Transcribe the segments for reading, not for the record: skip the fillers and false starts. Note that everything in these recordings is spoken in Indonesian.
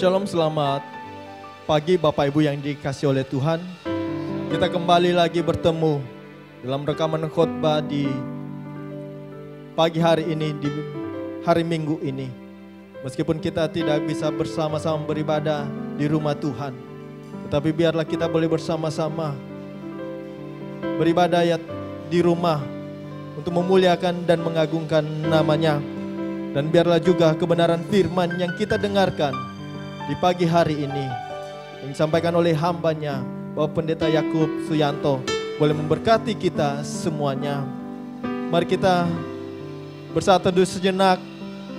Shalom, selamat pagi Bapak Ibu yang dikasihi oleh Tuhan. Kita kembali lagi bertemu dalam rekaman khotbah di pagi hari ini, di hari Minggu ini. Meskipun kita tidak bisa bersama-sama beribadah di rumah Tuhan, tetapi biarlah kita boleh bersama-sama beribadah di rumah untuk memuliakan dan mengagungkan namanya. Dan biarlah juga kebenaran firman yang kita dengarkan di pagi hari ini yang disampaikan oleh hambanya Bapak Pendeta Yakub Suyanto boleh memberkati kita semuanya. Mari kita bersatu teduh sejenak.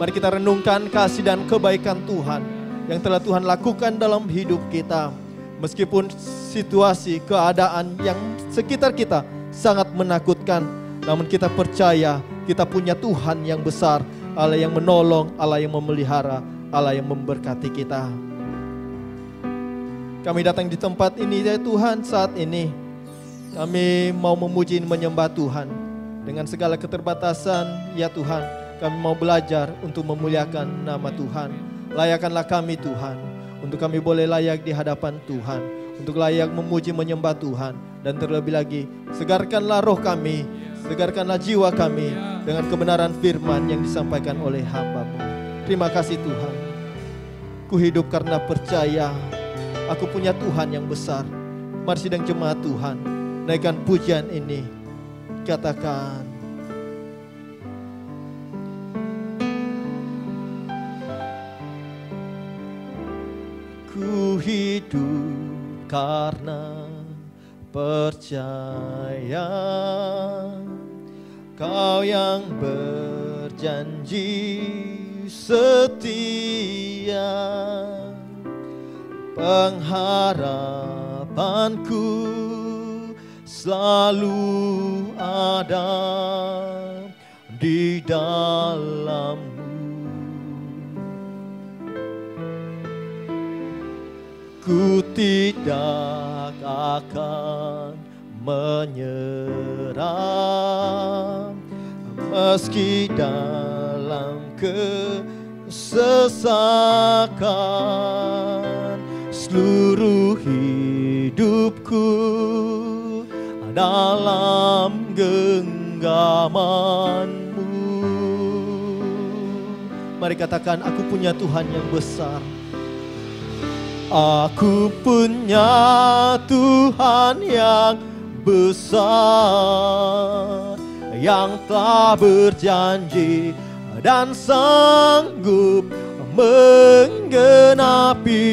Mari kita renungkan kasih dan kebaikan Tuhan yang telah Tuhan lakukan dalam hidup kita. Meskipun situasi, keadaan yang sekitar kita sangat menakutkan, namun kita percaya kita punya Tuhan yang besar, Allah yang menolong, Allah yang memelihara, Allah yang memberkati kita. Kami datang di tempat ini ya Tuhan, saat ini kami mau memuji dan menyembah Tuhan. Dengan segala keterbatasan ya Tuhan, kami mau belajar untuk memuliakan nama Tuhan. Layakkanlah kami Tuhan, untuk kami boleh layak di hadapan Tuhan, untuk layak memuji menyembah Tuhan. Dan terlebih lagi, segarkanlah roh kami, segarkanlah jiwa kami dengan kebenaran firman yang disampaikan oleh hamba-Mu. Terima kasih Tuhan. Ku hidup karena percaya aku punya Tuhan yang besar. Mari sidang jemaat Tuhan, naikkan pujian ini. Katakan, ku hidup karena percaya Kau yang berjanji setia, pengharapanku selalu ada di dalam-Mu. Ku tidak akan menyerah meski dalam kesesakan. Seluruh hidupku dalam genggaman-Mu. Mari katakan, aku punya Tuhan yang besar. Aku punya Tuhan yang besar, yang telah berjanji dan sanggup menggenapi.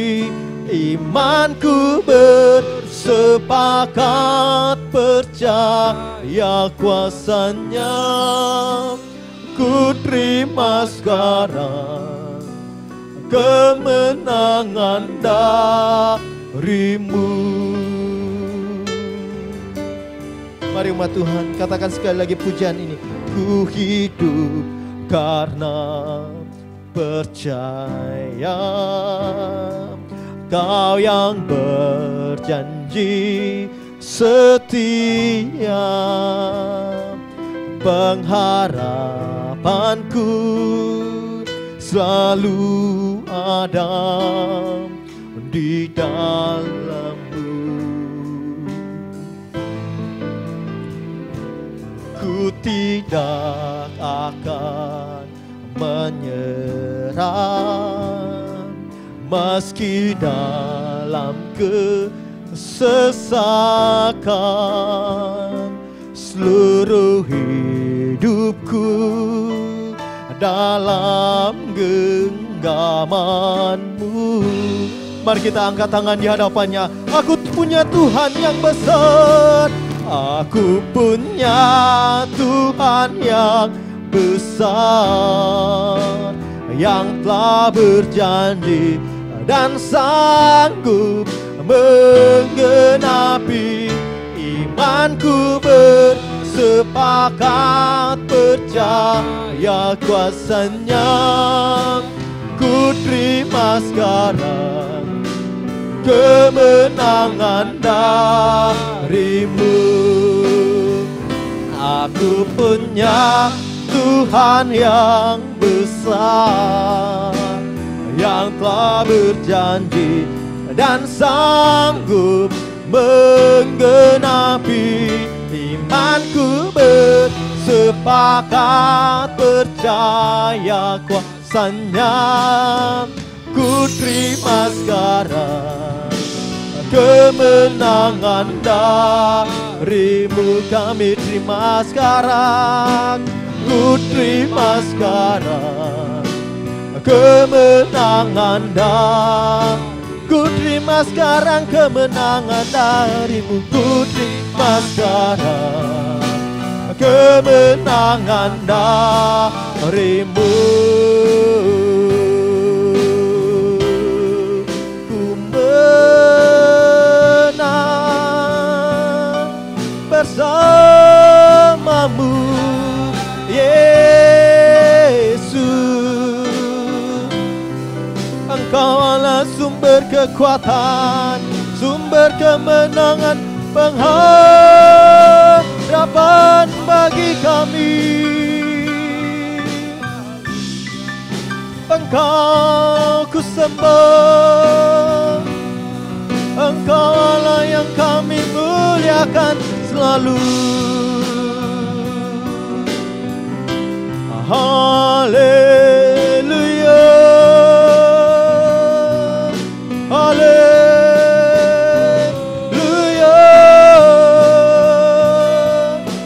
Imanku bersepakat percaya kuasa-Nya. Ku terima sekarang kemenangan dari-Mu. Mari umat Tuhan, katakan sekali lagi pujian ini. Ku hidup karena percaya Kau yang berjanji setia, pengharapanku selalu ada di dalam-Mu. Ku tidak akan menyerah meski dalam kesesakan. Seluruh hidupku dalam genggaman-Mu. Mari kita angkat tangan di hadapannya. Aku punya Tuhan yang besar. Aku punya Tuhan yang besar, yang telah berjanji dan sanggup menggenapi. Imanku bersepakat percaya kuasa-Nya. Ku terima sekarang kemenangan dari-Mu. Aku punya Tuhan yang besar, yang telah berjanji dan sanggup menggenapi. Imanku bersepakat percaya kuasanya. Ku terima sekarang kemenangan darimu. Kami terima sekarang, ku terima sekarang kemenangan ku terima sekarang kemenangan darimu. Ku terima sekarang kemenangan darimu. Ku menang bersamamu, Engkau adalah sumber kekuatan, sumber kemenangan, pengharapan bagi kami. Engkau ku sembah, Engkau Allah yang kami muliakan selalu. Haleluya, haleluya.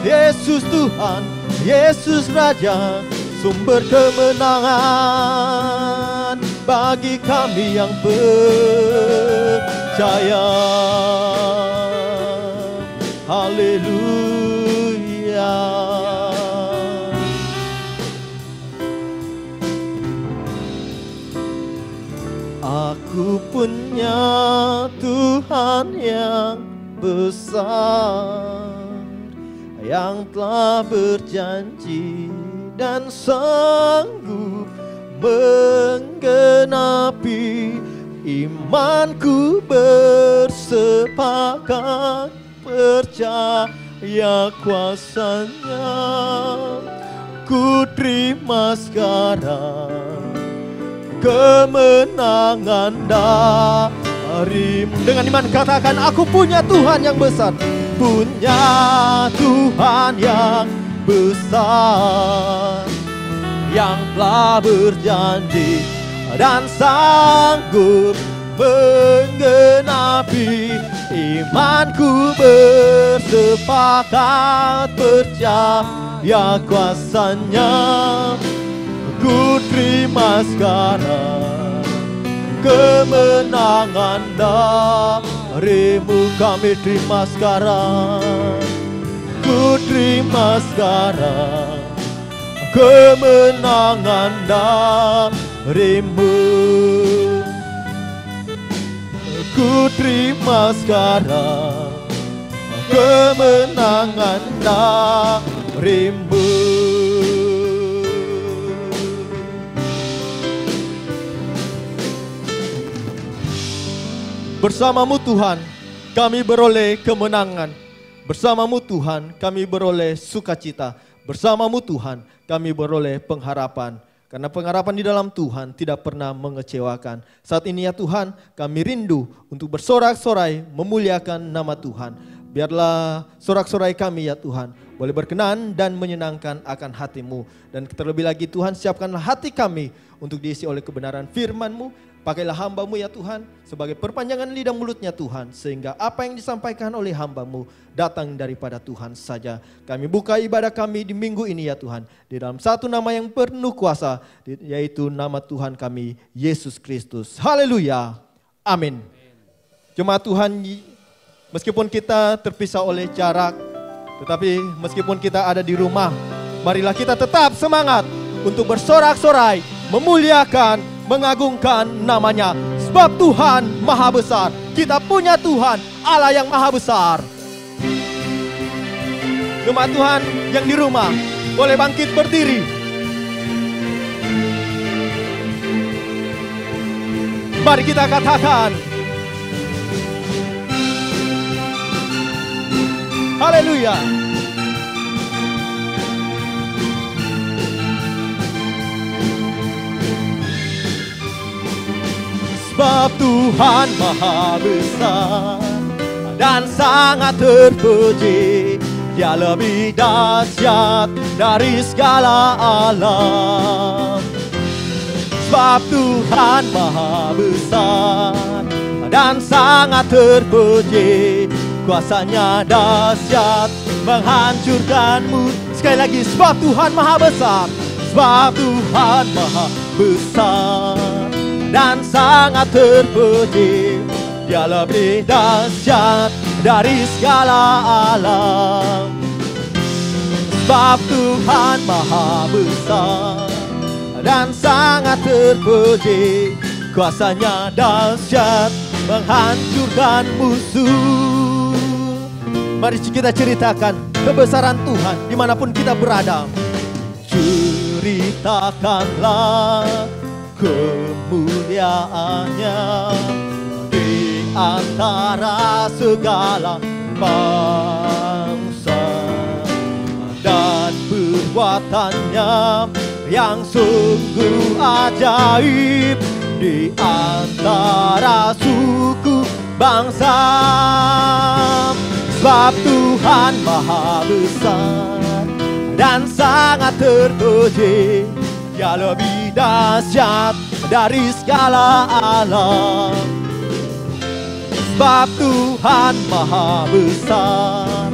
Yesus Tuhan, Yesus Raja, sumber kemenangan bagi kami yang percaya. Haleluya. Aku punya Tuhan yang besar, yang telah berjanji dan sanggup menggenapi. Imanku bersepakat percaya kuasanya. Ku terima sekarang kemenangan darimu. Dengan iman katakan, aku punya Tuhan yang besar. Punya Tuhan yang besar, yang telah berjanji dan sanggup menggenapi. Imanku bersepakat percaya kuasanya. Ku terima sekarang kemenangan darimu. Kami terima sekarang, ku terima sekarang kemenangan darimu. Ku terima sekarang kemenangan darimu. Bersamamu Tuhan, kami beroleh kemenangan. Bersamamu Tuhan, kami beroleh sukacita. Bersamamu Tuhan, kami beroleh pengharapan. Karena pengharapan di dalam Tuhan tidak pernah mengecewakan. Saat ini ya Tuhan, kami rindu untuk bersorak-sorai memuliakan nama Tuhan. Biarlah sorak-sorai kami ya Tuhan boleh berkenan dan menyenangkan akan hati-Mu. Dan terlebih lagi Tuhan, siapkanlah hati kami untuk diisi oleh kebenaran firman-Mu. Pakailah hamba-Mu ya Tuhan sebagai perpanjangan lidah mulutnya Tuhan. Sehingga apa yang disampaikan oleh hamba-Mu datang daripada Tuhan saja. Kami buka ibadah kami di minggu ini ya Tuhan. Di dalam satu nama yang penuh kuasa, yaitu nama Tuhan kami, Yesus Kristus. Haleluya. Amin. Jemaat Tuhan, meskipun kita terpisah oleh jarak, tetapi meskipun kita ada di rumah, marilah kita tetap semangat untuk bersorak-sorai, memuliakan, mengagungkan namanya. Sebab Tuhan maha besar. Kita punya Tuhan, Allah yang maha besar. Jemaat Tuhan yang di rumah, boleh bangkit berdiri. Mari kita katakan, haleluya. Sebab Tuhan maha besar dan sangat terpuji. Dia lebih dahsyat dari segala alam. Sebab Tuhan maha besar dan sangat terpuji. Kuasanya dahsyat menghancurkanmu. Sekali lagi, sebab Tuhan maha besar. Sebab Tuhan maha besar dan sangat terpuji. Dia lebih dahsyat dari segala alam. Sebab Tuhan maha besar dan sangat terpuji. Kuasanya dahsyat menghancurkan musuh. Mari kita ceritakan kebesaran Tuhan dimanapun kita berada. Ceritakanlah kemuliaannya di antara segala bangsa, dan perbuatannya yang sungguh ajaib di antara suku bangsa. Sebab Tuhan maha besar dan sangat terpuji. Dia lebih dahsyat dari segala alam. Sebab Tuhan maha besar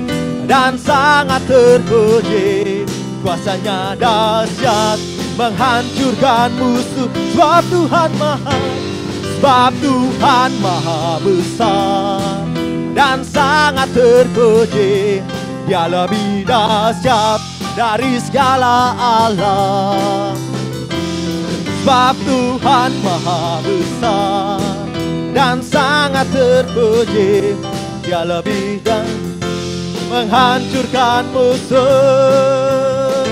dan sangat terpuji. Kuasanya dahsyat menghancurkan musuh. Sebab Tuhan maha besar dan sangat terpuji. Dia lebih dahsyat dari segala alam. Sebab Tuhan maha besar dan sangat terpuji. Dia lebih dahsyat menghancurkan musuh.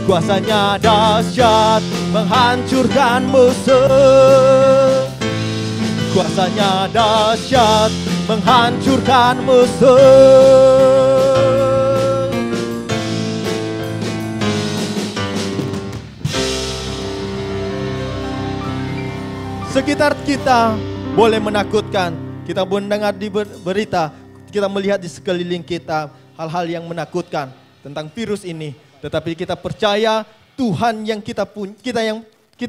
Kuasanya dahsyat menghancurkan musuh. Kuasanya dahsyat menghancurkan musuh. Sekitar kita boleh menakutkan. Kita mendengar di berita, kita melihat di sekeliling kita hal-hal yang menakutkan tentang virus ini. Tetapi kita percaya Tuhan yang kita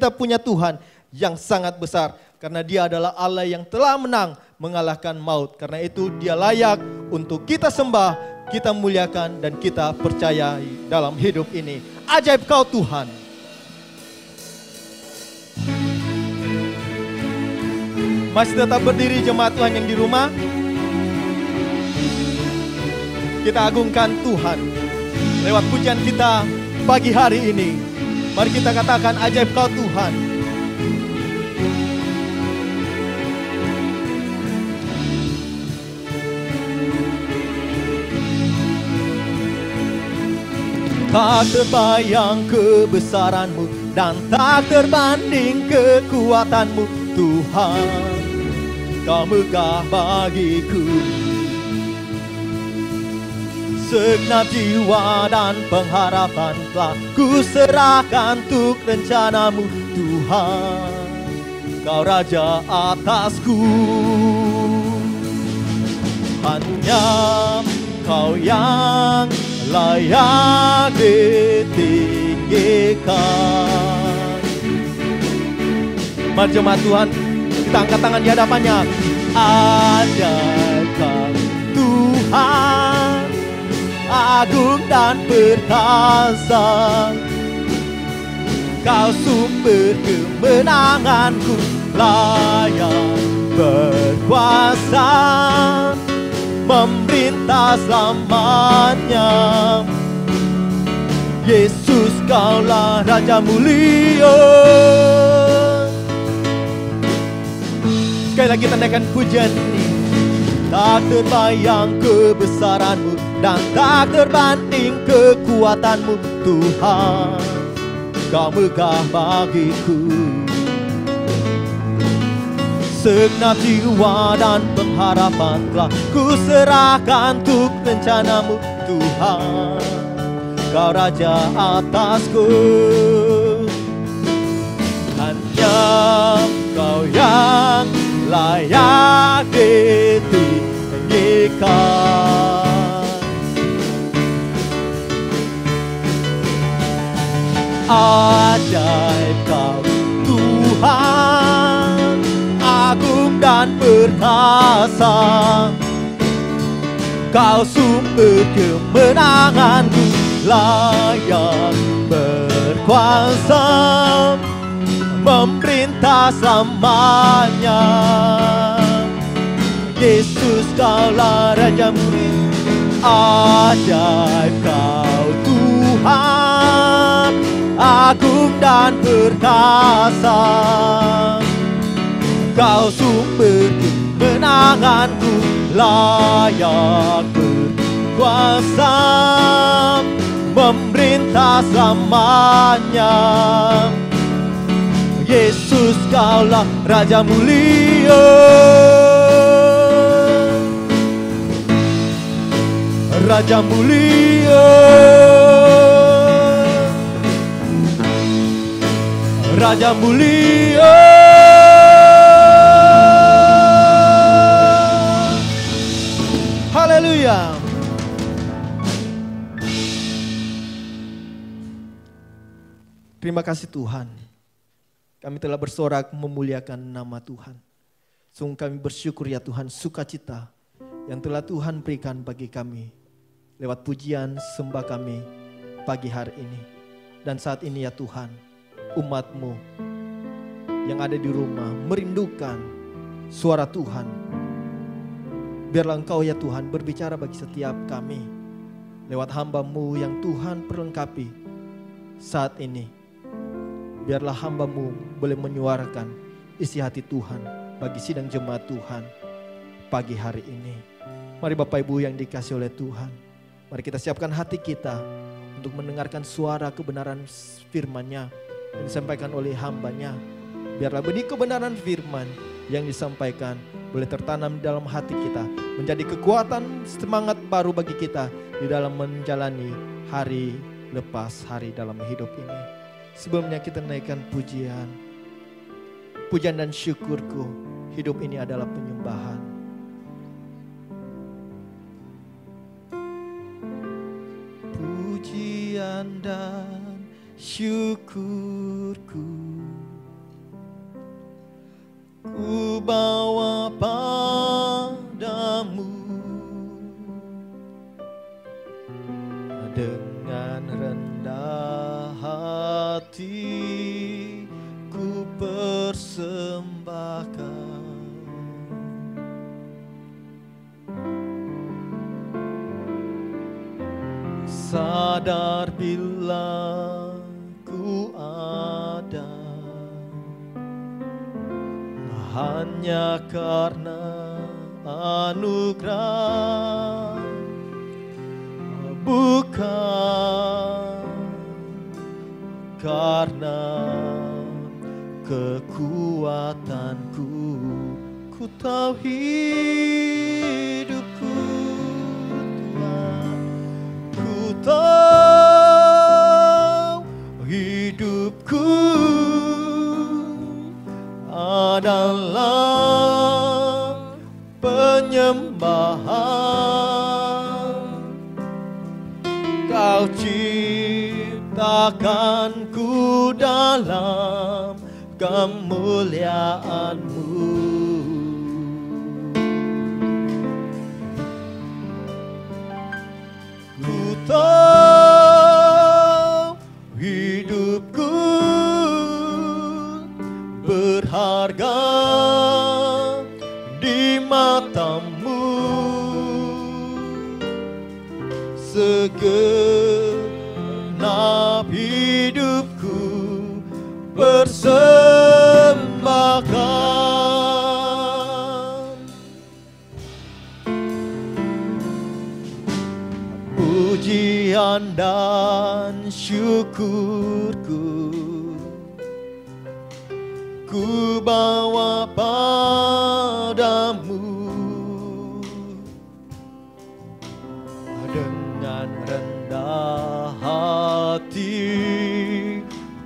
punya Tuhan yang sangat besar. Karena Dia adalah Allah yang telah menang mengalahkan maut. Karena itu Dia layak untuk kita sembah, kita muliakan, dan kita percayai dalam hidup ini. Ajaib Kau Tuhan. Masih tetap berdiri jemaat Tuhan yang di rumah. Kita agungkan Tuhan lewat pujian kita pagi hari ini. Mari kita katakan ajaib Kau Tuhan. Tak terbayang kebesaran-Mu dan tak terbanding kekuatan-Mu, Tuhan. Kau megah bagiku. Segenap jiwa dan pengharapan telah ku serahkan untuk rencana-Mu, Tuhan. Kau Raja atasku. Hanya Kau yang layak ditinggikan. Mari jemaat Tuhan, kita angkat tangan di hadapannya. Ajaib Kau Tuhan, agung dan perkasa. Kau sumber kemenanganku, layak berkuasa, memerintah selamanya. Yesus, Kaulah Raja mulia. Sekali lagi tandakan pujian ini. Tak terbayang kebesaran-Mu dan tak terbanding kekuatan-Mu, Tuhan. Kau megah bagiku. Segenap jiwa dan pengharapan telah ku serahkan untuk rencana-Mu, Tuhan. Kau Raja atasku. Hanya Kau yang layak ditinggikan. Ajaib Kau Tuhan, agung dan perkasa. Kau sumber kemenanganku, layak berkuasa, memerintah selamanya. Yesus Kaulah Raja Murni, ajaib Kau Tuhan, agung dan perkasa. Kau sumber kemenanganku, layak berkuasa, memerintah selamanya. Yesus Kaulah Raja mulia, Raja mulia, Raja mulia. Haleluya. Terima kasih Tuhan. Kami telah bersorak memuliakan nama Tuhan. Sungguh kami bersyukur ya Tuhan, sukacita yang telah Tuhan berikan bagi kami lewat pujian sembah kami pagi hari ini. Dan saat ini ya Tuhan, umat-Mu yang ada di rumah merindukan suara Tuhan. Biarlah Engkau ya Tuhan berbicara bagi setiap kami lewat hamba-Mu yang Tuhan perlengkapi saat ini. Biarlah hamba-Mu boleh menyuarakan isi hati Tuhan bagi sidang jemaat Tuhan pagi hari ini. Mari Bapak Ibu yang dikasihi oleh Tuhan, mari kita siapkan hati kita untuk mendengarkan suara kebenaran firman-Nya yang disampaikan oleh hamba-Nya. Biarlah benih kebenaran firman yang disampaikan boleh tertanam dalam hati kita, menjadi kekuatan semangat baru bagi kita di dalam menjalani hari lepas hari dalam hidup ini. Sebelumnya kita naikkan pujian. Pujian dan syukurku, hidup ini adalah penyembahan. Pujian dan syukurku ku bawa padamu dengan rendah hati ku persembahkan. Sadar bila ku ada hanya karena anugerah, bukan karena kekuatanku. Ku tahu hidupku Tuhan, ku tahu hidupku adalah penyembahan. Kau ciptakanku dalam kemuliaan-Mu. Ku tahu hidupku berharga di mata-Mu. Segenap hidupku persembahkan. Pujian dan syukurku ku bawa padamu dengan rendah hati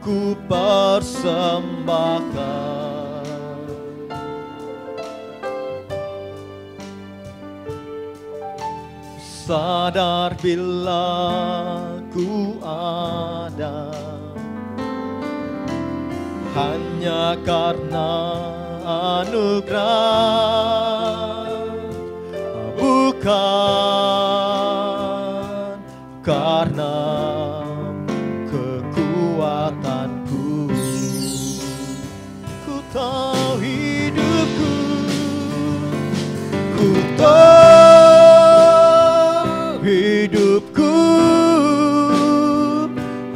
ku persembahkan. sadar bila ku ada hanya karena anugerah, bukan karena kekuatanku. Ku tahu hidupku, ku tahu hidupku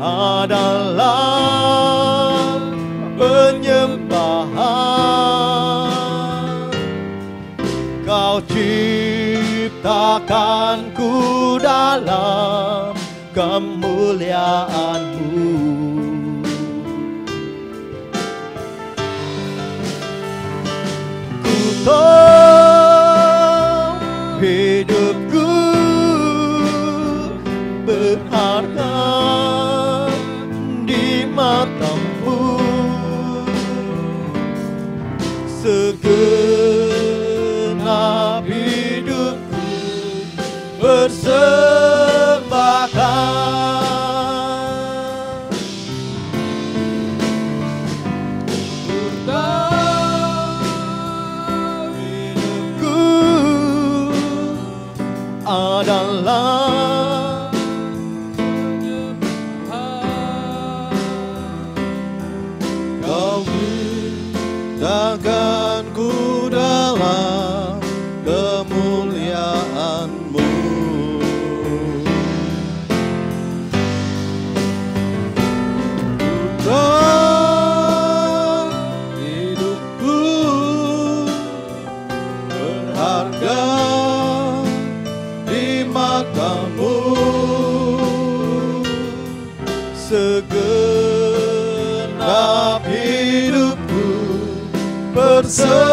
adalah penyembahan. Kau ciptakanku dalam kemuliaan-Mu. Ku tahu hidupku berharga di mata-Mu. Segenap hidupku persembahkan. Ku tahu hidupku adalah Kau ciptakanku dalam kemuliaan-Mu. Kau hidupku berharga di mata-Mu. Segenap hidupku persembahkan.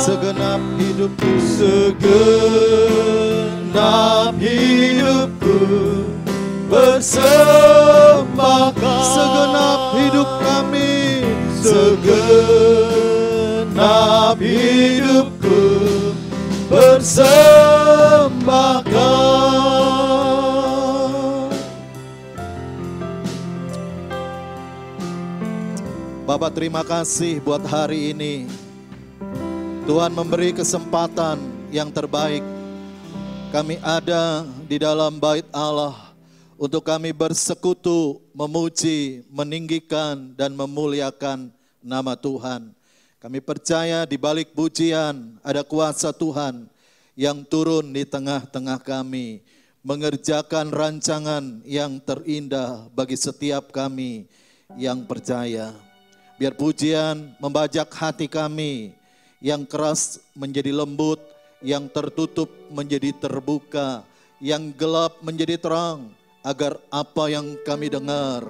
Segenap hidupku, segenap hidupku persembahkan. Segenap hidup kami, segenap hidupku persembahkan. Bapak, terima kasih buat hari ini. Tuhan memberi kesempatan yang terbaik. Kami ada di dalam bait Allah untuk kami bersekutu, memuji, meninggikan, dan memuliakan nama Tuhan. Kami percaya di balik pujian ada kuasa Tuhan yang turun di tengah-tengah kami, mengerjakan rancangan yang terindah bagi setiap kami yang percaya. Biar pujian membajak hati kami, yang keras menjadi lembut, yang tertutup menjadi terbuka, yang gelap menjadi terang, agar apa yang kami dengar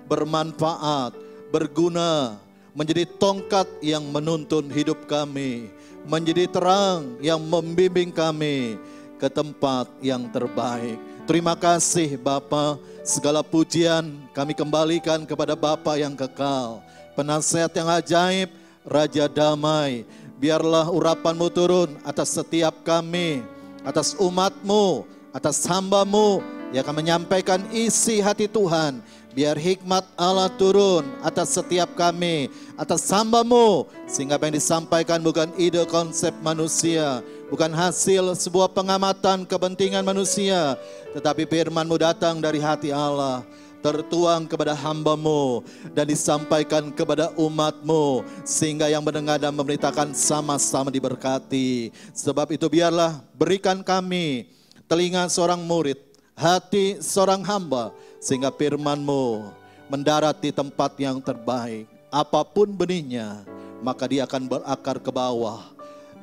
bermanfaat, berguna, menjadi tongkat yang menuntun hidup kami, menjadi terang yang membimbing kami ke tempat yang terbaik. Terima kasih Bapa, segala pujian kami kembalikan kepada Bapa yang kekal, Penasehat yang ajaib, Raja damai. Biarlah urapan-Mu turun atas setiap kami, atas umat-Mu, atas hamba-Mu yang akan menyampaikan isi hati Tuhan. Biar hikmat Allah turun atas setiap kami, atas hamba-Mu, sehingga apa yang disampaikan bukan ide konsep manusia, bukan hasil sebuah pengamatan kepentingan manusia, tetapi firman-Mu datang dari hati Allah, tertuang kepada hamba-Mu dan disampaikan kepada umat-Mu, sehingga yang mendengar dan memberitakan sama-sama diberkati. Sebab itu biarlah berikan kami telinga seorang murid, hati seorang hamba, sehingga firman-Mu mendarat di tempat yang terbaik. Apapun benihnya, maka dia akan berakar ke bawah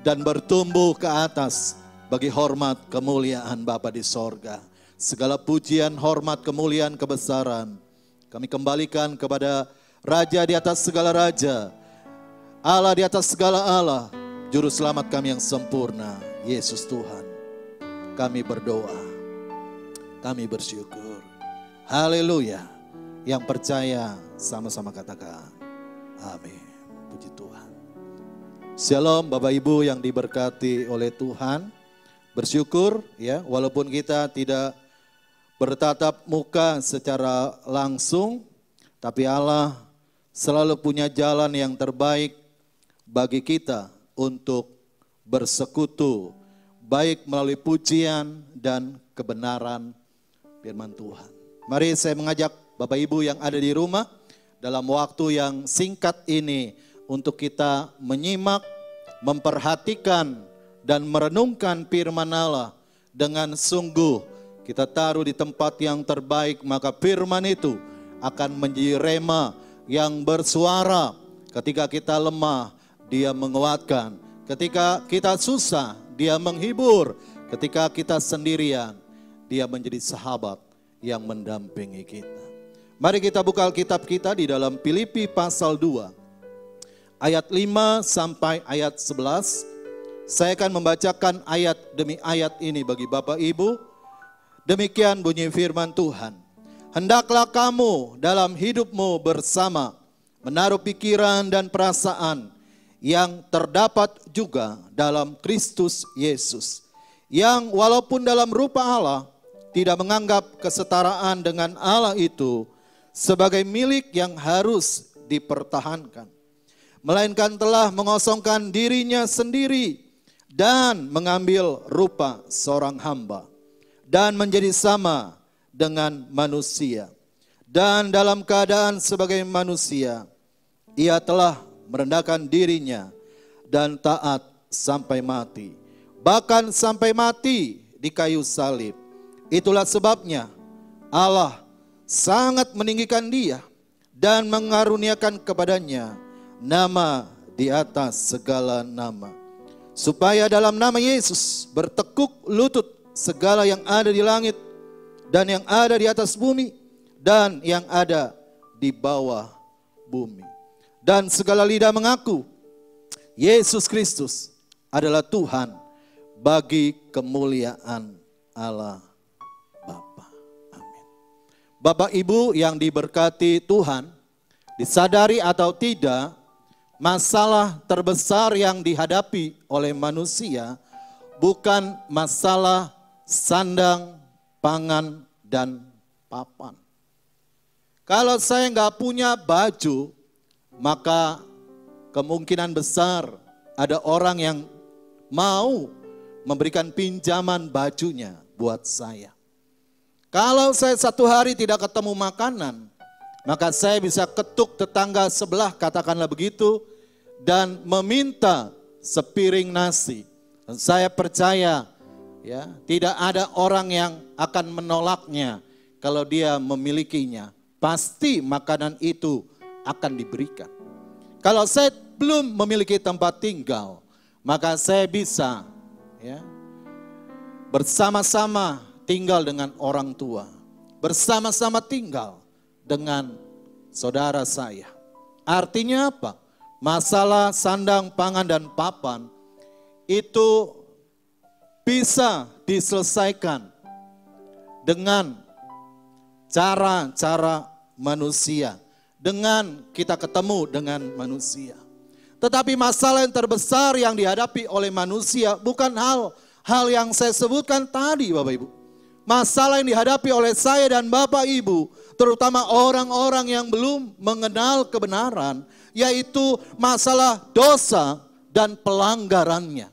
dan bertumbuh ke atas bagi hormat kemuliaan Bapa di sorga. Segala pujian, hormat, kemuliaan, kebesaran kami kembalikan kepada Raja di atas segala raja, Allah di atas segala Allah, Juru Selamat kami yang sempurna, Yesus Tuhan. Kami berdoa, kami bersyukur. Haleluya. Yang percaya sama-sama katakan amin. Puji Tuhan. Shalom Bapak Ibu yang diberkati oleh Tuhan. bersyukur ya, walaupun kita tidak bertatap muka secara langsung, tapi Allah selalu punya jalan yang terbaik bagi kita untuk bersekutu, baik melalui pujian dan kebenaran firman Tuhan. Mari saya mengajak Bapak Ibu yang ada di rumah dalam waktu yang singkat ini untuk kita menyimak, memperhatikan dan merenungkan firman Allah dengan sungguh. Kita taruh di tempat yang terbaik, maka firman itu akan menjadi rema yang bersuara. Ketika kita lemah, Dia menguatkan. Ketika kita susah, Dia menghibur. Ketika kita sendirian, Dia menjadi sahabat yang mendampingi kita. Mari kita buka Alkitab kita di dalam Filipi pasal 2. Ayat 5 sampai ayat 11. Saya akan membacakan ayat demi ayat ini bagi Bapak Ibu. Demikian bunyi firman Tuhan. Hendaklah kamu dalam hidupmu bersama menaruh pikiran dan perasaan yang terdapat juga dalam Kristus Yesus. Yang walaupun dalam rupa Allah tidak menganggap kesetaraan dengan Allah itu sebagai milik yang harus dipertahankan. Melainkan telah mengosongkan dirinya sendiri dan mengambil rupa seorang hamba dan menjadi sama dengan manusia. Dan dalam keadaan sebagai manusia, Ia telah merendahkan dirinya dan taat sampai mati. Bahkan sampai mati di kayu salib. Itulah sebabnya Allah sangat meninggikan Dia dan mengaruniakan kepadanya nama di atas segala nama. Supaya dalam nama Yesus bertekuk lutut segala yang ada di langit dan yang ada di atas bumi dan yang ada di bawah bumi. Dan segala lidah mengaku Yesus Kristus adalah Tuhan bagi kemuliaan Allah Bapa. Amin. Bapak Ibu yang diberkati Tuhan, disadari atau tidak, masalah terbesar yang dihadapi oleh manusia bukan masalah sandang, pangan, dan papan. Kalau saya nggak punya baju, maka kemungkinan besar ada orang yang mau memberikan pinjaman bajunya buat saya. Kalau saya satu hari tidak ketemu makanan, maka saya bisa ketuk tetangga sebelah, katakanlah begitu, dan meminta sepiring nasi. Dan saya percaya ya, tidak ada orang yang akan menolaknya kalau dia memilikinya. Pasti makanan itu akan diberikan. Kalau saya belum memiliki tempat tinggal, maka saya bisa ya, bersama-sama tinggal dengan orang tua. Bersama-sama tinggal dengan saudara saya. Artinya apa? Masalah sandang, pangan, dan papan itu bisa diselesaikan dengan cara-cara manusia. Dengan kita ketemu dengan manusia. Tetapi masalah yang terbesar yang dihadapi oleh manusia bukan hal yang saya sebutkan tadi, Bapak Ibu. Masalah yang dihadapi oleh saya dan Bapak Ibu, terutama orang-orang yang belum mengenal kebenaran, yaitu masalah dosa dan pelanggarannya.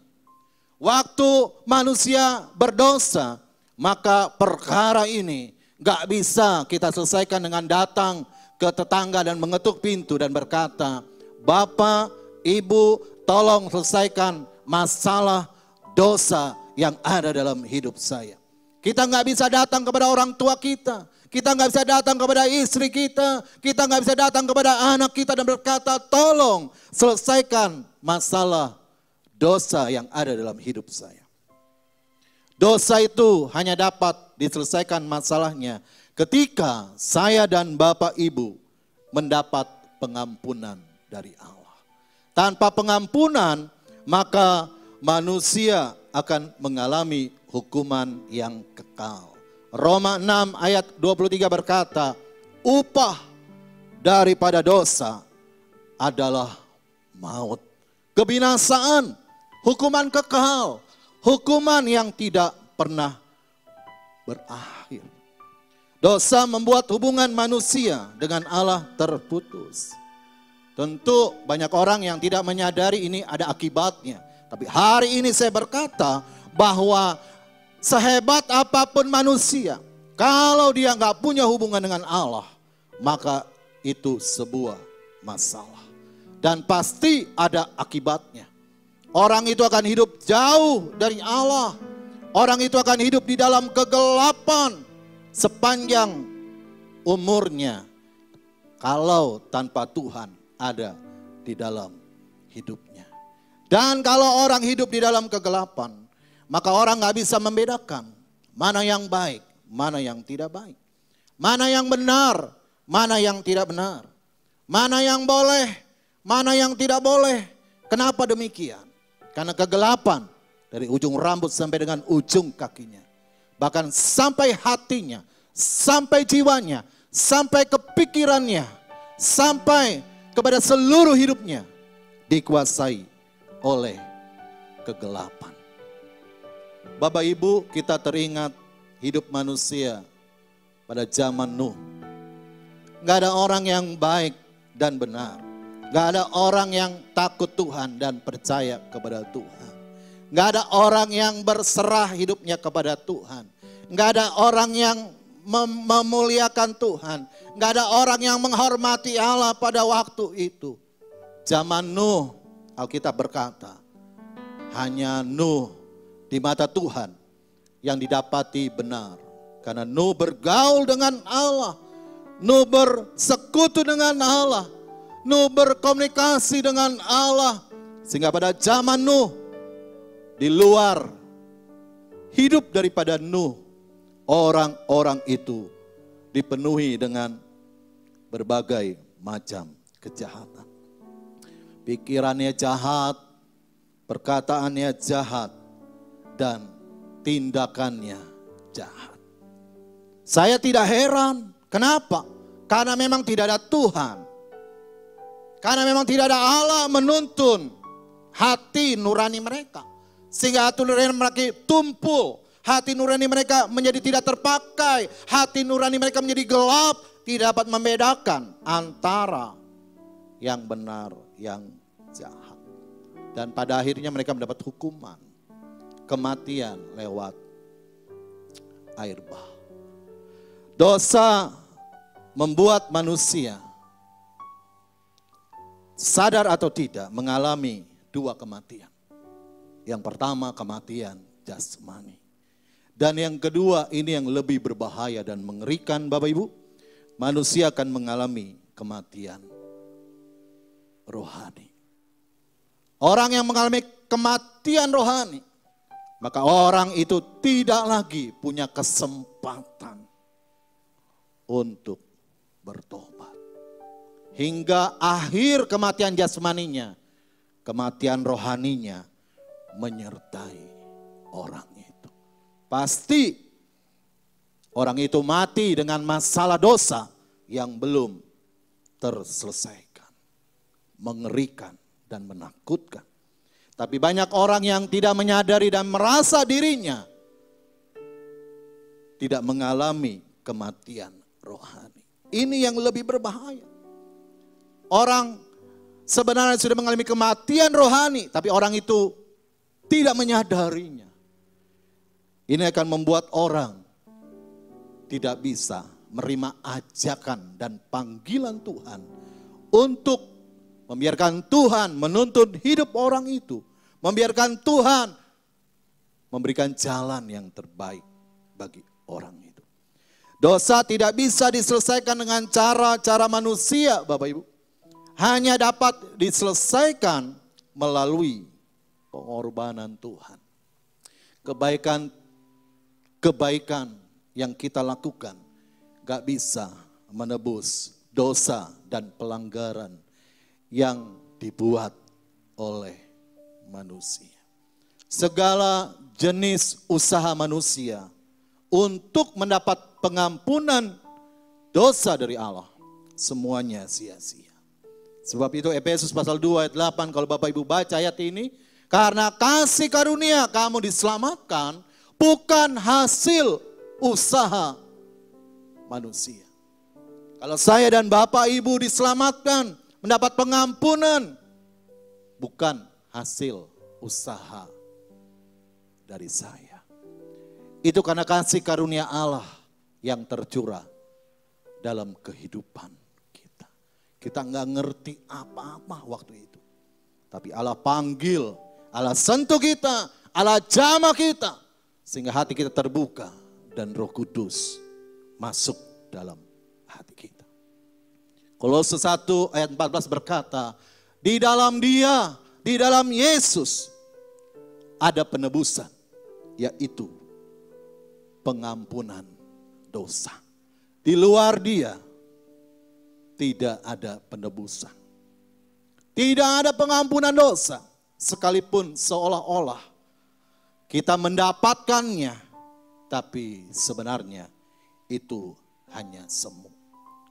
Waktu manusia berdosa, maka perkara ini gak bisa kita selesaikan dengan datang ke tetangga dan mengetuk pintu dan berkata, Bapak, Ibu, tolong selesaikan masalah dosa yang ada dalam hidup saya. Kita nggak bisa datang kepada orang tua kita. Kita nggak bisa datang kepada istri kita. Kita nggak bisa datang kepada anak kita dan berkata, tolong selesaikan masalah dosa yang ada dalam hidup saya. Dosa itu hanya dapat diselesaikan masalahnya ketika saya dan Bapak Ibu mendapat pengampunan dari Allah. Tanpa pengampunan, maka manusia akan mengalami hukuman yang kekal. Roma 6 ayat 23 berkata, upah daripada dosa adalah maut. Kebinasaan, hukuman kekal, hukuman yang tidak pernah berakhir. Dosa membuat hubungan manusia dengan Allah terputus. Tentu banyak orang yang tidak menyadari ini ada akibatnya. Tapi hari ini saya berkata bahwa sehebat apapun manusia, kalau dia nggak punya hubungan dengan Allah, maka itu sebuah masalah. Dan pasti ada akibatnya. Orang itu akan hidup jauh dari Allah. Orang itu akan hidup di dalam kegelapan sepanjang umurnya. Kalau tanpa Tuhan ada di dalam hidupnya. Dan kalau orang hidup di dalam kegelapan, maka orang gak bisa membedakan mana yang baik, mana yang tidak baik. Mana yang benar, mana yang tidak benar. Mana yang boleh, mana yang tidak boleh. Kenapa demikian? Karena kegelapan dari ujung rambut sampai dengan ujung kakinya. Bahkan sampai hatinya, sampai jiwanya, sampai kepikirannya, sampai kepada seluruh hidupnya dikuasai oleh kegelapan. Bapak Ibu, kita teringat hidup manusia pada zaman Nuh. Gak ada orang yang baik dan benar. Gak ada orang yang takut Tuhan dan percaya kepada Tuhan. Gak ada orang yang berserah hidupnya kepada Tuhan. Gak ada orang yang memuliakan Tuhan. Gak ada orang yang menghormati Allah pada waktu itu. Zaman Nuh, Alkitab berkata, hanya Nuh di mata Tuhan yang didapati benar. Karena Nuh bergaul dengan Allah. Nuh bersekutu dengan Allah. Nuh berkomunikasi dengan Allah. Sehingga pada zaman Nuh, di luar hidup daripada Nuh, orang-orang itu dipenuhi dengan berbagai macam kejahatan. Pikirannya jahat, perkataannya jahat, dan tindakannya jahat. Saya tidak heran. Kenapa? Karena memang tidak ada Tuhan. Karena memang tidak ada Allah menuntun hati nurani mereka. Sehingga hati nurani mereka tumpul. Hati nurani mereka menjadi tidak terpakai. Hati nurani mereka menjadi gelap. Tidak dapat membedakan antara yang benar, yang jahat. Dan pada akhirnya mereka mendapat hukuman. Kematian lewat air bah. Dosa membuat manusia sadar atau tidak mengalami dua kematian. Yang pertama kematian jasmani. Dan yang kedua ini yang lebih berbahaya dan mengerikan Bapak Ibu. Manusia akan mengalami kematian rohani. Orang yang mengalami kematian rohani, maka orang itu tidak lagi punya kesempatan untuk bertobat. Hingga akhir kematian jasmaninya, kematian rohaninya menyertai orang itu. Pasti orang itu mati dengan masalah dosa yang belum terselesaikan. Mengerikan dan menakutkan. Tapi banyak orang yang tidak menyadari dan merasa dirinya tidak mengalami kematian rohani. Ini yang lebih berbahaya. Orang sebenarnya sudah mengalami kematian rohani, tapi orang itu tidak menyadarinya. Ini akan membuat orang tidak bisa menerima ajakan dan panggilan Tuhan untuk membiarkan Tuhan menuntun hidup orang itu. Membiarkan Tuhan memberikan jalan yang terbaik bagi orang itu. Dosa tidak bisa diselesaikan dengan cara-cara manusia, Bapak Ibu. Hanya dapat diselesaikan melalui pengorbanan Tuhan. Kebaikan yang kita lakukan gak bisa menebus dosa dan pelanggaran yang dibuat oleh manusia. Segala jenis usaha manusia untuk mendapat pengampunan dosa dari Allah, semuanya sia-sia. Sebab itu Efesus pasal 2 ayat 8, kalau Bapak Ibu baca ayat ini, Karena kasih karunia kamu diselamatkan bukan hasil usaha manusia. Kalau saya dan Bapak Ibu diselamatkan, mendapat pengampunan, bukan hasil usaha dari saya. Itu karena kasih karunia Allah yang tercurah dalam kehidupan kita. Kita nggak ngerti apa-apa waktu itu. Tapi Allah panggil, Allah sentuh kita, Allah jamah kita. Sehingga hati kita terbuka dan Roh Kudus masuk dalam hati kita. Kolose 1 ayat 14 berkata, di dalam Dia, di dalam Yesus ada penebusan, yaitu pengampunan dosa. Di luar Dia tidak ada penebusan. Tidak ada pengampunan dosa, sekalipun seolah-olah kita mendapatkannya, tapi sebenarnya itu hanya semu.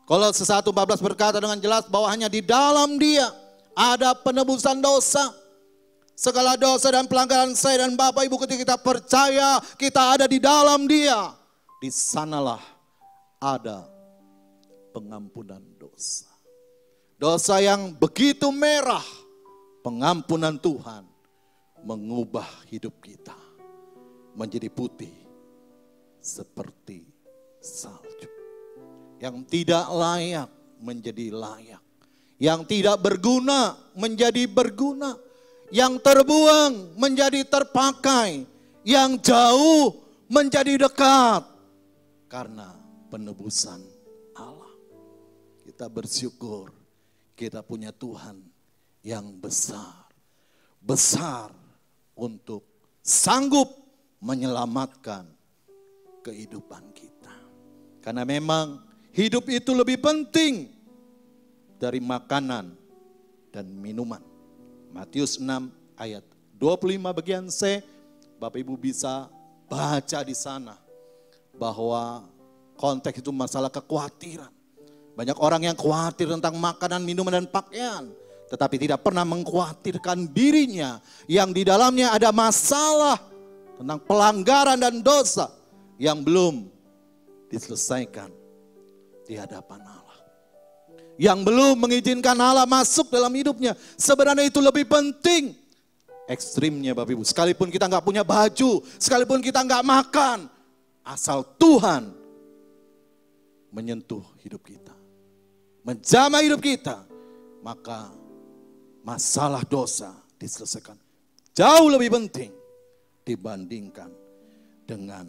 Kolose 1:14 berkata dengan jelas bahwa hanya di dalam Dia ada penebusan dosa. Segala dosa dan pelanggaran saya dan Bapak Ibu ketika kita percaya kita ada di dalam Dia, di sanalah ada pengampunan dosa. Dosa yang begitu merah, pengampunan Tuhan mengubah hidup kita menjadi putih seperti salju. Yang tidak layak menjadi layak. Yang tidak berguna menjadi berguna. Yang terbuang menjadi terpakai. Yang jauh menjadi dekat. Karena penebusan Allah. Kita bersyukur kita punya Tuhan yang besar. Besar untuk sanggup menyelamatkan kehidupan kita. Karena memang hidup itu lebih penting dari makanan dan minuman. Matius 6 ayat 25 bagian C, Bapak Ibu bisa baca di sana bahwa konteks itu masalah kekhawatiran. Banyak orang yang khawatir tentang makanan, minuman, dan pakaian, tetapi tidak pernah mengkhawatirkan dirinya yang di dalamnya ada masalah tentang pelanggaran dan dosa yang belum diselesaikan di hadapan Allah. Yang belum mengizinkan Allah masuk dalam hidupnya. Sebenarnya itu lebih penting. Ekstrimnya Bapak Ibu, sekalipun kita nggak punya baju, sekalipun kita nggak makan, asal Tuhan menyentuh hidup kita, menjamah hidup kita, maka masalah dosa diselesaikan. Jauh lebih penting dibandingkan dengan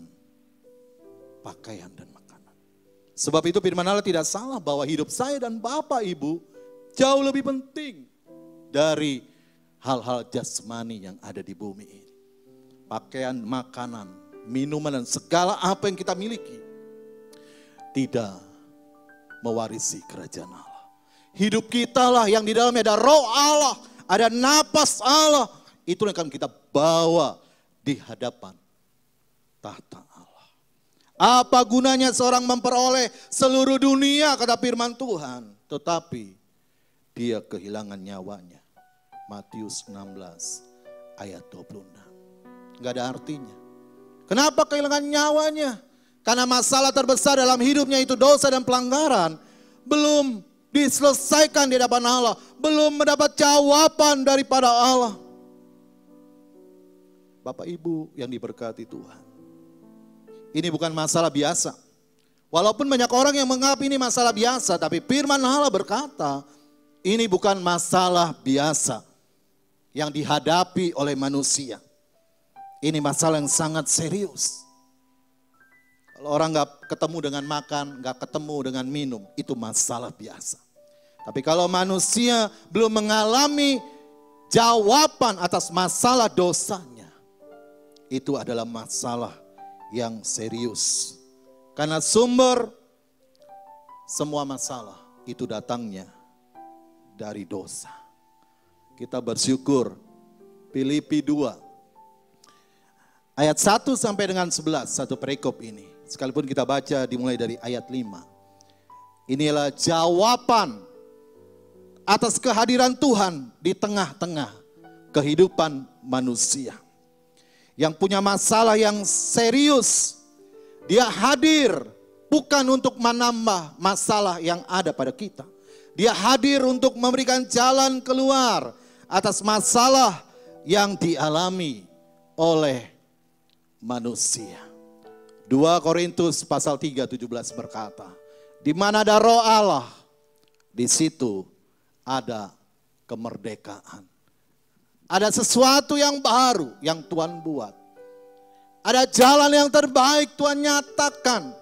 pakaian dan makanan. Sebab itu firman Allah tidak salah bahwa hidup saya dan Bapak Ibu jauh lebih penting dari hal-hal jasmani yang ada di bumi ini. Pakaian, makanan, minuman, dan segala apa yang kita miliki tidak mewarisi kerajaan Allah. Hidup kita lah yang di dalamnya ada roh Allah, ada napas Allah. Itu yang akan kita bawa di hadapan tahta Allah. Apa gunanya seorang memperoleh seluruh dunia, kata firman Tuhan, tetapi dia kehilangan nyawanya. Matius 16 ayat 26. Gak ada artinya. Kenapa kehilangan nyawanya? Karena masalah terbesar dalam hidupnya itu dosa dan pelanggaran belum diselesaikan di hadapan Allah, belum mendapat jawaban daripada Allah. Bapak Ibu yang diberkati Tuhan, ini bukan masalah biasa. Walaupun banyak orang yang menganggap ini masalah biasa, tapi firman Allah berkata, ini bukan masalah biasa yang dihadapi oleh manusia. Ini masalah yang sangat serius. Kalau orang gak ketemu dengan makan, gak ketemu dengan minum, itu masalah biasa. Tapi kalau manusia belum mengalami jawaban atas masalah dosanya, itu adalah masalah yang serius. Karena sumber semua masalah itu datangnya dari dosa. Kita bersyukur Filipi 2 ayat 1 sampai dengan 11, satu perikop ini. Sekalipun kita baca dimulai dari ayat 5. Inilah jawaban atas kehadiran Tuhan di tengah-tengah kehidupan manusia. Yang punya masalah yang serius, dia hadir bukan untuk menambah masalah yang ada pada kita. Dia hadir untuk memberikan jalan keluar atas masalah yang dialami oleh manusia. 2 Korintus pasal 3:17 berkata, di mana ada Roh Allah, di situ ada kemerdekaan. Ada sesuatu yang baru yang Tuhan buat. Ada jalan yang terbaik Tuhan nyatakan.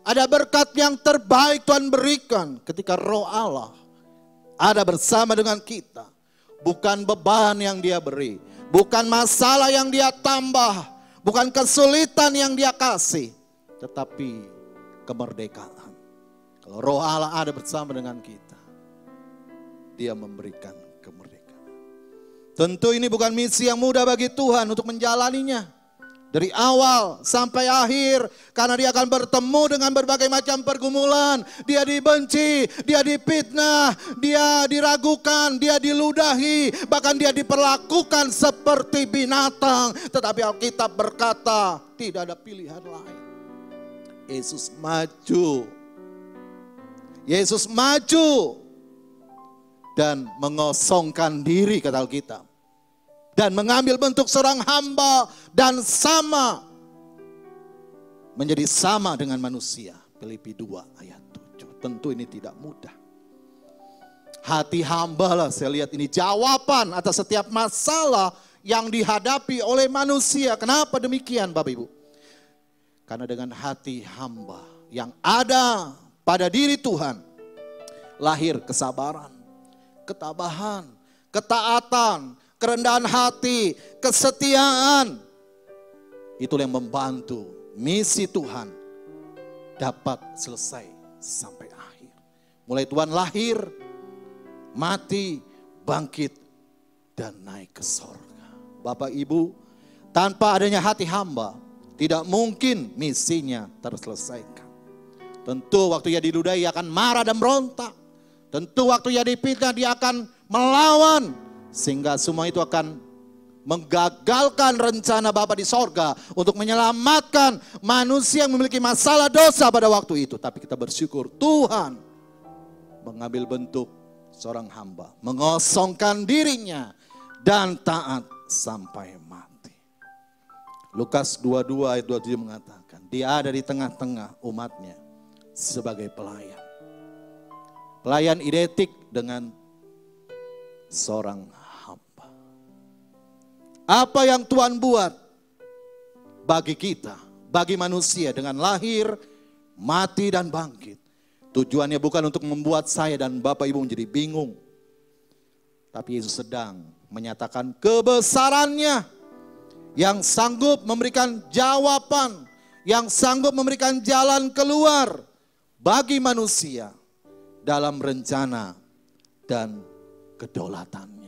Ada berkat yang terbaik Tuhan berikan ketika Roh Allah ada bersama dengan kita. Bukan beban yang Dia beri, bukan masalah yang Dia tambah, bukan kesulitan yang Dia kasih, tetapi kemerdekaan. Kalau Roh Allah ada bersama dengan kita, Dia memberikan kemerdekaan. Tentu ini bukan misi yang mudah bagi Tuhan untuk menjalaninya. Dari awal sampai akhir, karena Dia akan bertemu dengan berbagai macam pergumulan. Dia dibenci, Dia difitnah, Dia diragukan, Dia diludahi, bahkan Dia diperlakukan seperti binatang. Tetapi Alkitab berkata, tidak ada pilihan lain. Yesus maju. Yesus maju dan mengosongkan diri, kata Alkitab. Dan mengambil bentuk seorang hamba dan sama menjadi sama dengan manusia. Filipi 2 ayat 7. Tentu ini tidak mudah. Hati hamba lah, saya lihat ini jawaban atas setiap masalah yang dihadapi oleh manusia. Kenapa demikian Bapak Ibu? Karena dengan hati hamba yang ada pada diri Tuhan, lahir kesabaran, ketabahan, ketaatan, kerendahan hati, kesetiaan. Itulah yang membantu misi Tuhan dapat selesai sampai akhir. Mulai Tuhan lahir, mati, bangkit, dan naik ke sorga. Bapak Ibu, tanpa adanya hati hamba, tidak mungkin misinya terselesaikan. Tentu waktu Ia diludahi, Ia akan marah dan berontak. Tentu waktu Ia difitnah, Dia akan melawan. Sehingga semua itu akan menggagalkan rencana Bapa di sorga untuk menyelamatkan manusia yang memiliki masalah dosa pada waktu itu. Tapi kita bersyukur Tuhan mengambil bentuk seorang hamba, mengosongkan dirinya dan taat sampai mati. Lukas 22 ayat 27 mengatakan, Dia ada di tengah-tengah umatnya sebagai pelayan. Pelayan identik dengan seorang hamba. Apa yang Tuhan buat bagi kita, bagi manusia dengan lahir, mati dan bangkit. Tujuannya bukan untuk membuat saya dan Bapak Ibu menjadi bingung. Tapi Yesus sedang menyatakan kebesarannya yang sanggup memberikan jawaban, yang sanggup memberikan jalan keluar bagi manusia dalam rencana dan kedaulatannya.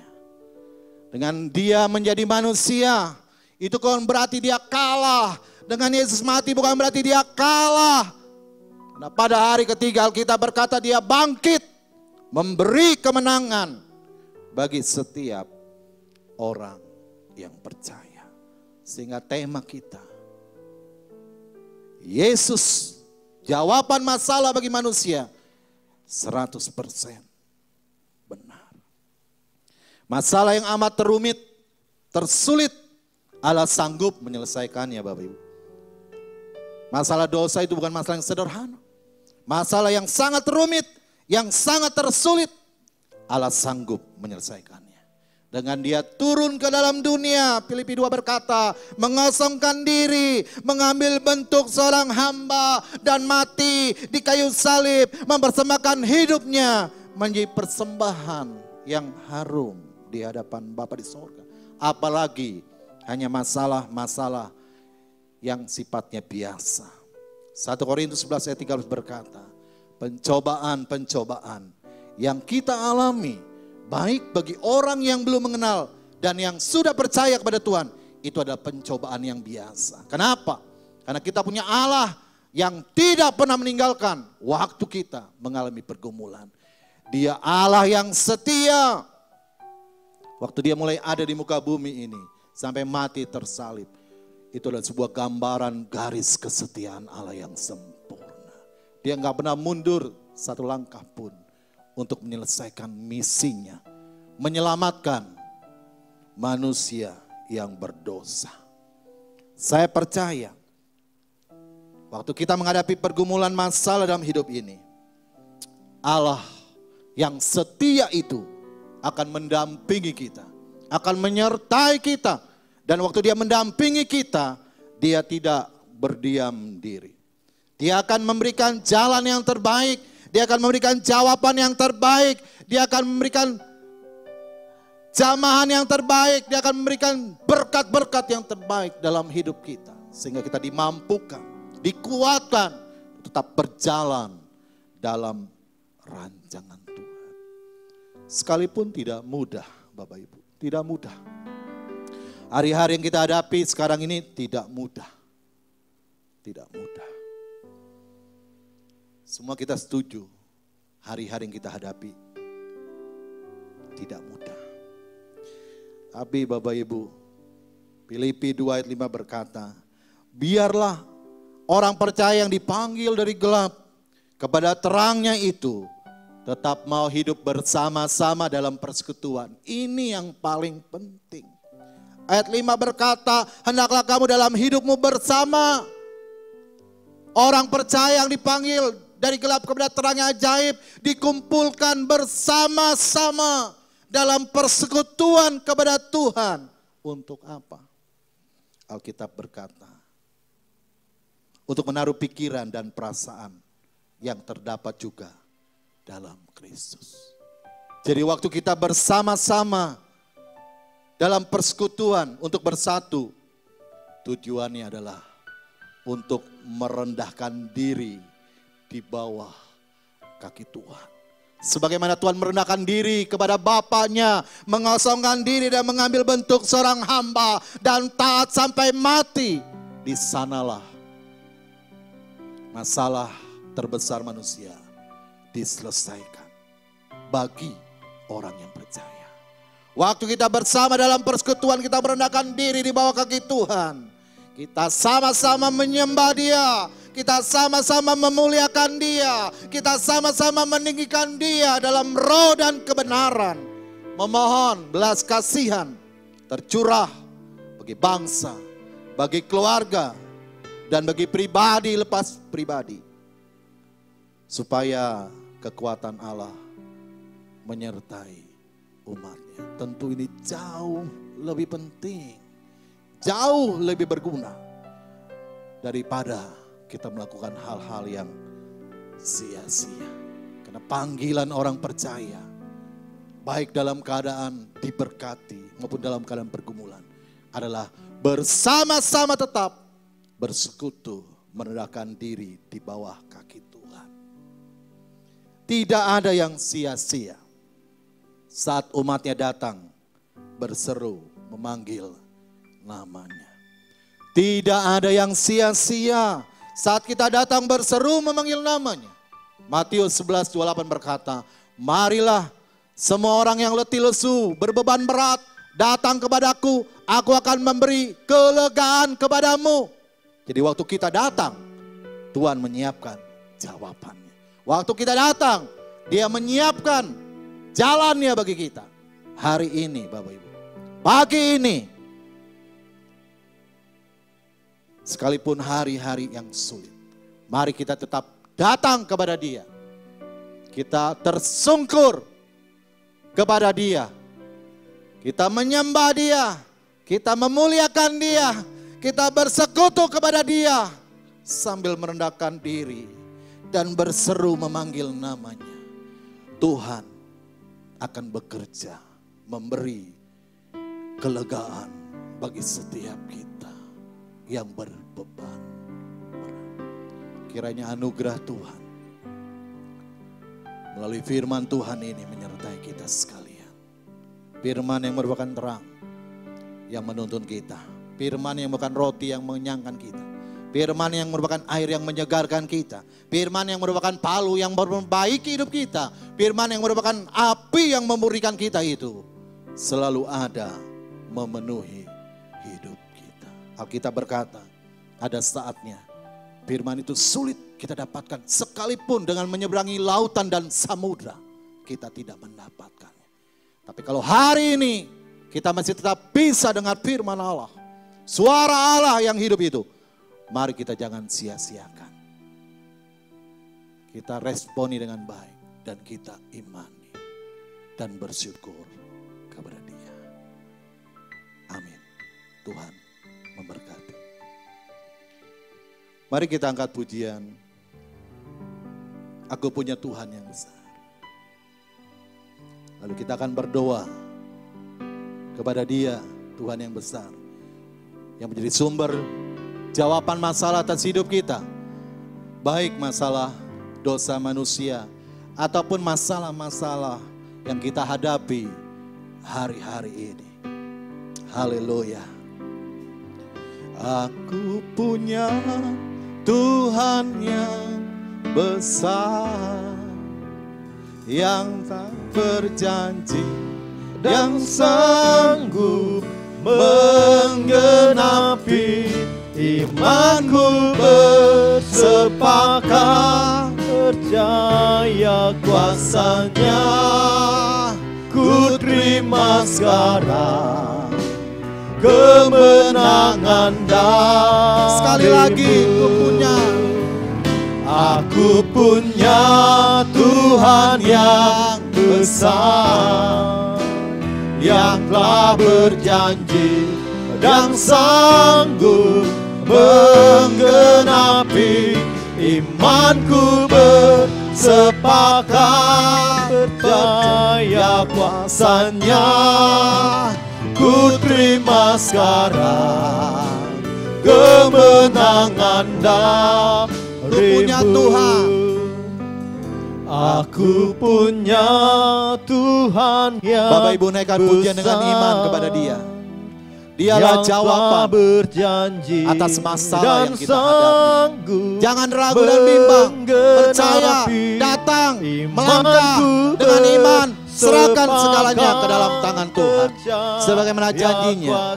Dengan Dia menjadi manusia, itu bukan berarti Dia kalah. Dengan Yesus mati bukan berarti Dia kalah. Karena pada hari ketiga Alkitab berkata Dia bangkit, memberi kemenangan bagi setiap orang yang percaya. Sehingga tema kita, Yesus jawaban masalah bagi manusia 100% benar. Masalah yang amat terumit, tersulit, Allah sanggup menyelesaikannya Bapak Ibu. Masalah dosa itu bukan masalah yang sederhana. Masalah yang sangat rumit, yang sangat tersulit, Allah sanggup menyelesaikannya. Dengan Dia turun ke dalam dunia, Filipi 2 berkata, mengosongkan diri, mengambil bentuk seorang hamba dan mati di kayu salib, mempersembahkan hidupnya menjadi persembahan yang harum di hadapan Bapa di sorga. Apalagi hanya masalah-masalah yang sifatnya biasa. 1 Korintus 11 ayat 13 berkata, pencobaan-pencobaan yang kita alami, baik bagi orang yang belum mengenal dan yang sudah percaya kepada Tuhan, itu adalah pencobaan yang biasa. Kenapa? Karena kita punya Allah yang tidak pernah meninggalkan waktu kita mengalami pergumulan. Dia Allah yang setia. Waktu dia mulai ada di muka bumi ini, sampai mati tersalib. Itu adalah sebuah gambaran garis kesetiaan Allah yang sempurna. Dia nggak pernah mundur satu langkah pun untuk menyelesaikan misinya. Menyelamatkan manusia yang berdosa. Saya percaya waktu kita menghadapi pergumulan masalah dalam hidup ini, Allah yang setia itu akan mendampingi kita, akan menyertai kita. Dan waktu dia mendampingi kita, dia tidak berdiam diri. Dia akan memberikan jalan yang terbaik, dia akan memberikan jawaban yang terbaik, dia akan memberikan jamahan yang terbaik, dia akan memberikan berkat-berkat yang terbaik dalam hidup kita. Sehingga kita dimampukan, dikuatkan, tetap berjalan dalam rancangan Tuhan. Sekalipun tidak mudah Bapak Ibu, tidak mudah. Hari-hari yang kita hadapi sekarang ini tidak mudah. Tidak mudah. Semua kita setuju, hari-hari yang kita hadapi tidak mudah. Tapi Bapak Ibu, Filipi 2 ayat 5 berkata, biarlah orang percaya yang dipanggil dari gelap kepada terangnya itu tetap mau hidup bersama-sama dalam persekutuan. Ini yang paling penting. Ayat 5 berkata, hendaklah kamu dalam hidupmu bersama orang percaya yang dipanggil dari gelap kepada terangnya ajaib, dikumpulkan bersama-sama dalam persekutuan kepada Tuhan. Untuk apa? Alkitab berkata, untuk menaruh pikiran dan perasaan yang terdapat juga dalam Kristus. Jadi waktu kita bersama-sama dalam persekutuan untuk bersatu, tujuannya adalah untuk merendahkan diri di bawah kaki Tuhan. Sebagaimana Tuhan merendahkan diri kepada Bapaknya, mengosongkan diri dan mengambil bentuk seorang hamba dan taat sampai mati. Di sanalah masalah terbesar manusia diselesaikan bagi orang yang percaya. Waktu kita bersama dalam persekutuan, kita merendahkan diri di bawah kaki Tuhan. Kita sama-sama menyembah Dia. Kita sama-sama memuliakan Dia. Kita sama-sama meninggikan Dia dalam roh dan kebenaran. Memohon belas kasihan tercurah bagi bangsa, bagi keluarga, dan bagi pribadi lepas pribadi. Supaya kekuatan Allah menyertai umatnya. Tentu ini jauh lebih penting, jauh lebih berguna daripada kita melakukan hal-hal yang sia-sia. Karena panggilan orang percaya, baik dalam keadaan diberkati maupun dalam keadaan pergumulan, adalah bersama-sama tetap bersekutu, merendahkan diri di bawah kaki Tuhan. Tidak ada yang sia-sia saat umatnya datang berseru memanggil namanya. Tidak ada yang sia-sia saat kita datang berseru memanggil namanya. Matius 11:28 berkata, marilah semua orang yang letih lesu, berbeban berat, datang kepadaku, aku akan memberi kelegaan kepadamu. Jadi waktu kita datang, Tuhan menyiapkan jawabannya. Waktu kita datang, Dia menyiapkan jalannya bagi kita. Hari ini Bapak Ibu, pagi ini, sekalipun hari-hari yang sulit, mari kita tetap datang kepada Dia. Kita tersungkur kepada Dia. Kita menyembah Dia. Kita memuliakan Dia. Kita bersekutu kepada Dia. Sambil merendahkan diri dan berseru memanggil namanya. Tuhan akan bekerja memberi kelegaan bagi setiap kita yang berbeban berat. Kiranya anugerah Tuhan melalui firman Tuhan ini menyertai kita sekalian. Firman yang merupakan terang yang menuntun kita. Firman yang merupakan roti yang mengenyangkan kita. Firman yang merupakan air yang menyegarkan kita. Firman yang merupakan palu yang memperbaiki hidup kita. Firman yang merupakan api yang memurnikan kita itu selalu ada memenuhi hidup kita. Alkitab berkata, ada saatnya firman itu sulit kita dapatkan. Sekalipun dengan menyeberangi lautan dan samudra, kita tidak mendapatkannya. Tapi kalau hari ini kita masih tetap bisa dengar firman Allah, suara Allah yang hidup itu, mari kita jangan sia-siakan. Kita responi dengan baik dan kita imani dan bersyukur kepada Dia. Amin. Tuhan memberkati. Mari kita angkat pujian. Aku punya Tuhan yang besar. Lalu kita akan berdoa kepada Dia, Tuhan yang besar, yang menjadi sumber jawaban masalah atas hidup kita. Baik masalah dosa manusia ataupun masalah-masalah yang kita hadapi hari-hari ini. Haleluya. Aku punya Tuhan yang besar, yang tak berjanji dan sanggup menggenapi imanku, bersepakat percaya kuasa-Nya. Ku terima sekarang kemenangan darimu. Sekali lagi, aku punya Tuhan yang besar, yang telah berjanji dan sanggup menggenapi imanku, bersepakat percaya kuasa-Nya. Ku terima sekarang kemenangan darimu. Aku punya Tuhan. Aku punya Tuhan yang Bapak Ibu naikkan pujian dengan iman kepada Dia. Dialah jawaban berjanji atas masalah yang kita hadapi. Jangan ragu dan bimbang, percaya, datang, melangkah dengan iman, serahkan segalanya ke dalam tangan Tuhan. Sebagaimana janjinya,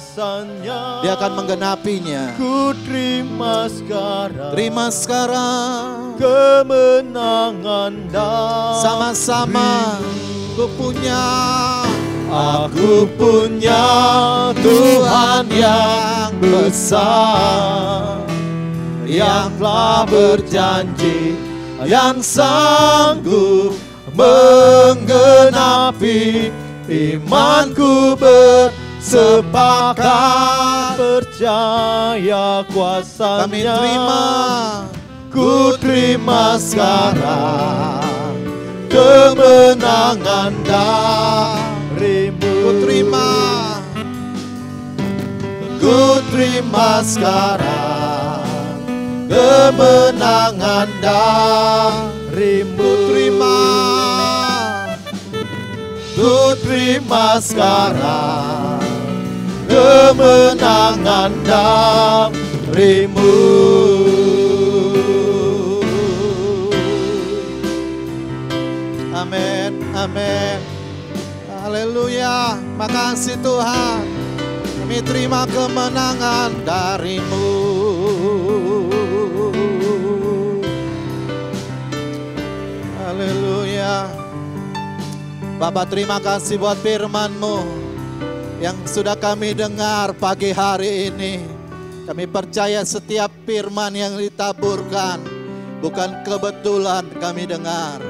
Dia akan menggenapinya. Ku terima sekarang kemenangan dan sama-sama ku punya. Aku punya Tuhan yang besar, yang telah berjanji, yang sanggup menggenapi imanku, bersepakat percaya kuasa-Nya. Kami terima, ku terima sekarang kemenangan darimu. Ku terima sekarang kemenangan darimu. Ku terima sekarang kemenangan darimu. Amin, amin. Haleluya, makasih Tuhan. Kami terima kemenangan dari-Mu. Haleluya. Bapak terima kasih buat firman-Mu yang sudah kami dengar pagi hari ini. Kami percaya setiap firman yang ditaburkan bukan kebetulan kami dengar,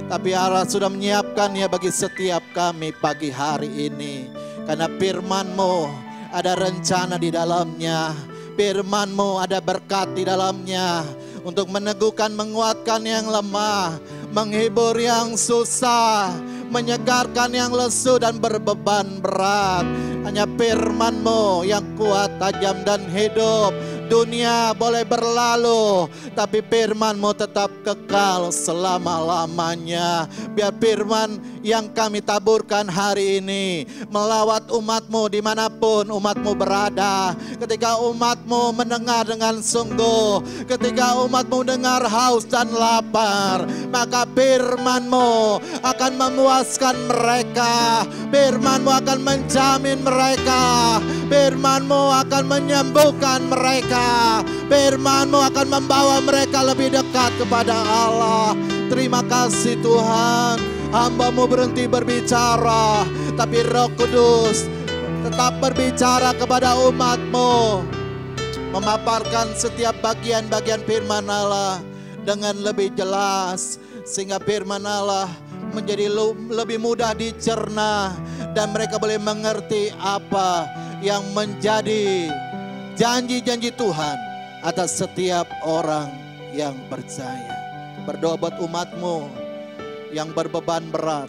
tapi Allah sudah menyiapkannya bagi setiap kami pagi hari ini. Karena firman-Mu ada rencana di dalamnya. Firman-Mu ada berkat di dalamnya. Untuk meneguhkan, menguatkan yang lemah, menghibur yang susah, menyegarkan yang lesu dan berbeban berat. Hanya firman-Mu yang kuat, tajam dan hidup, dunia boleh berlalu, tapi firman-Mu tetap kekal selama-lamanya. Biar firman yang kami taburkan hari ini melawat umat-Mu dimanapun umat-Mu berada. Ketika umat-Mu mendengar dengan sungguh, ketika umat-Mu dengar haus dan lapar, maka firman-Mu akan memuaskan mereka. Firman-Mu akan menjamin mereka. Firman-Mu akan menyembuhkan mereka. Firman-Mu akan membawa mereka lebih dekat kepada Allah. Terima kasih Tuhan. Hamba-Mu berhenti berbicara, tapi Roh Kudus tetap berbicara kepada umat-Mu, memaparkan setiap bagian-bagian firman Allah dengan lebih jelas, sehingga firman Allah menjadi lebih mudah dicerna dan mereka boleh mengerti apa yang menjadi janji-janji Tuhan atas setiap orang yang percaya. Berdoa buat umat-Mu yang berbeban berat,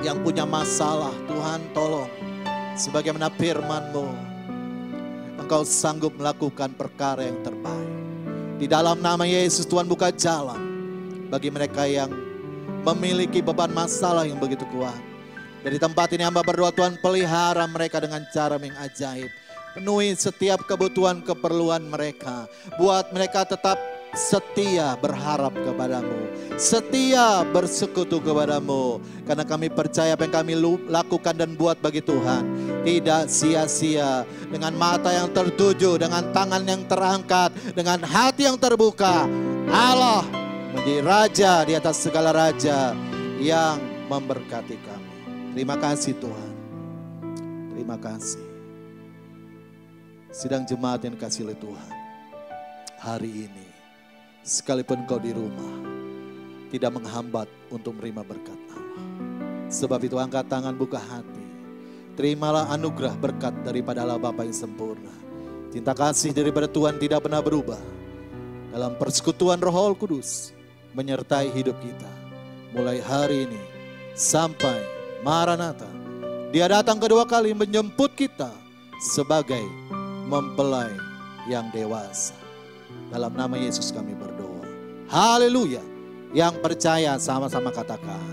yang punya masalah. Tuhan tolong, sebagaimana firman-Mu, Engkau sanggup melakukan perkara yang terbaik. Di dalam nama Yesus Tuhan buka jalan bagi mereka yang memiliki beban masalah yang begitu kuat. Dari tempat ini hamba berdoa Tuhan pelihara mereka dengan cara yang ajaib. Penuhi setiap kebutuhan keperluan mereka. Buat mereka tetap setia berharap kepadamu, setia bersekutu kepadamu. Karena kami percaya apa yang kami lakukan dan buat bagi Tuhan tidak sia-sia. Dengan mata yang tertuju, dengan tangan yang terangkat, dengan hati yang terbuka, Allah menjadi Raja di atas segala raja yang memberkati kami. Terima kasih Tuhan. Terima kasih. Sidang jemaat yang dikasihi oleh Tuhan, hari ini sekalipun kau di rumah, tidak menghambat untuk menerima berkat Allah. Sebab itu angkat tangan, buka hati. Terimalah anugerah berkat daripada Allah Bapa yang sempurna. Cinta kasih daripada Tuhan tidak pernah berubah. Dalam persekutuan Roh Kudus menyertai hidup kita. Mulai hari ini sampai Maranatha. Dia datang kedua kali menjemput kita sebagai mempelai yang dewasa. Dalam nama Yesus kami berdoa. Haleluya. Yang percaya sama-sama katakan.